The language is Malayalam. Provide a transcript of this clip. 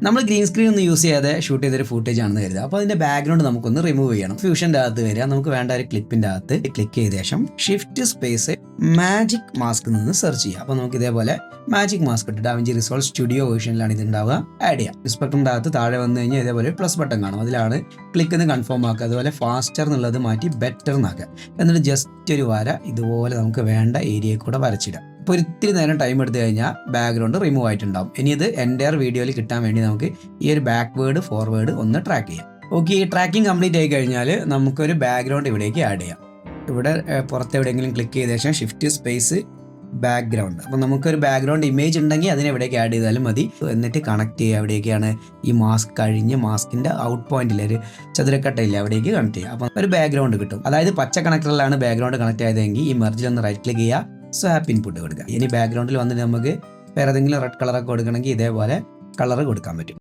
നമ്മൾ ഗ്രീൻ സ്ക്രീൻ ഒന്നും യൂസ് ചെയ്യാതെ ഷൂട്ട് ചെയ്തൊരു ഫുട്ടേജ് ആണെന്ന് കരുതുക. അപ്പോൾ അതിന്റെ ബാക്ക്ഗ്രൗണ്ട് നമുക്കൊന്ന് റിമൂവ് ചെയ്യണം. ഫ്യൂഷൻ്റെ അകത്ത് വരിക, നമുക്ക് വേണ്ട ഒരു ക്ലിപ്പിന്റെ അകത്ത് ക്ലിക്ക് ചെയ്ത ശേഷം ഷിഫ്റ്റ് സ്പേസ് മാജിക് മാസ്ക് നിന്ന് സെർച്ച് ചെയ്യുക. അപ്പോൾ നമുക്ക് ഇതേപോലെ മാജിക് മാസ്ക് ഇട്ട് ഡാവിഞ്ചി റിസോൾവ് സ്റ്റുഡിയോ വേർഷനിലാണ് ഇത് ഉണ്ടാവുക. ആഡ് ചെയ്യാം. ഇൻസ്പെക്ടറിന്റെ അകത്ത് താഴെ വന്നു കഴിഞ്ഞാൽ ഇതേപോലെ പ്ലസ് ബട്ടൺ കാണും. അതിലാണ് ക്ലിക്ക് എന്ന് കൺഫേം ആക്കുക. അതുപോലെ ഫാസ്റ്റർ എന്നുള്ളത് മാറ്റി ബെറ്റർ എന്നാക്കുക. എന്നിട്ട് ജസ്റ്റ് ഒരു വര ഇതുപോലെ നമുക്ക് വേണ്ട ഏരിയയിൽ കൂടെ വരച്ചിടാം. ഇപ്പോൾ ഒരിത്തിരി നേരം ടൈം എടുത്തു കഴിഞ്ഞാൽ ബാക്ക്ഗ്രൗണ്ട് റിമൂവ് ആയിട്ടുണ്ടാവും. ഇനി ഇത് എൻ്റയർ വീഡിയോയിൽ കിട്ടാൻ വേണ്ടി നമുക്ക് ഈ ഒരു ബാക്ക്വേർഡ് ഫോർവേഡ് ഒന്ന് ട്രാക്ക് ചെയ്യാം. ഓക്കെ, ഈ ട്രാക്കിംഗ് കംപ്ലീറ്റ് ആയി കഴിഞ്ഞാൽ നമുക്കൊരു ബാക്ക്ഗ്രൗണ്ട് ഇവിടേക്ക് ആഡ് ചെയ്യാം. ഇവിടെ പുറത്ത് എവിടെയെങ്കിലും ക്ലിക്ക് ചെയ്ത ശേഷം ഷിഫ്റ്റ് സ്പേസ് ബാക്ക്ഗ്രൗണ്ട്. അപ്പോൾ നമുക്കൊരു ബാക്ക്ഗ്രൗണ്ട് ഇമേജ് ഉണ്ടെങ്കിൽ അതിനെ എവിടേക്ക് ആഡ് ചെയ്താലും മതി. എന്നിട്ട് കണക്ട് ചെയ്യുക. എവിടേക്കാണ് ഈ മാസ്ക് കഴിഞ്ഞ് മാസ്കിൻ്റെ ഔട്ട് പോയിന്റിൽ ഒരു ചതുരക്കട്ടയില്ല, അവിടേക്ക് കണക്ട് ചെയ്യുക. അപ്പോൾ ഒരു ബാക്ക്ഗ്രൗണ്ട് കിട്ടും. അതായത് പച്ച കണക്ടറിലാണ് ബാക്ക്ഗ്രൗണ്ട് കണക്ട് ആയതെങ്കിൽ ഈ മെർജിൽ ഒന്ന് റൈറ്റ് ക്ലിക്ക് ചെയ്യുക, സ്വാപ്പ് ഇൻപുട്ട് കൊടുക്കുക. ഇനി ബാക്ക്ഗ്രൗണ്ടിൽ വന്നിട്ട് നമുക്ക് വേറെ ഏതെങ്കിലും റെഡ് കളറൊക്കെ കൊടുക്കണമെങ്കിൽ ഇതേപോലെ കളർ കൊടുക്കാൻ പറ്റും.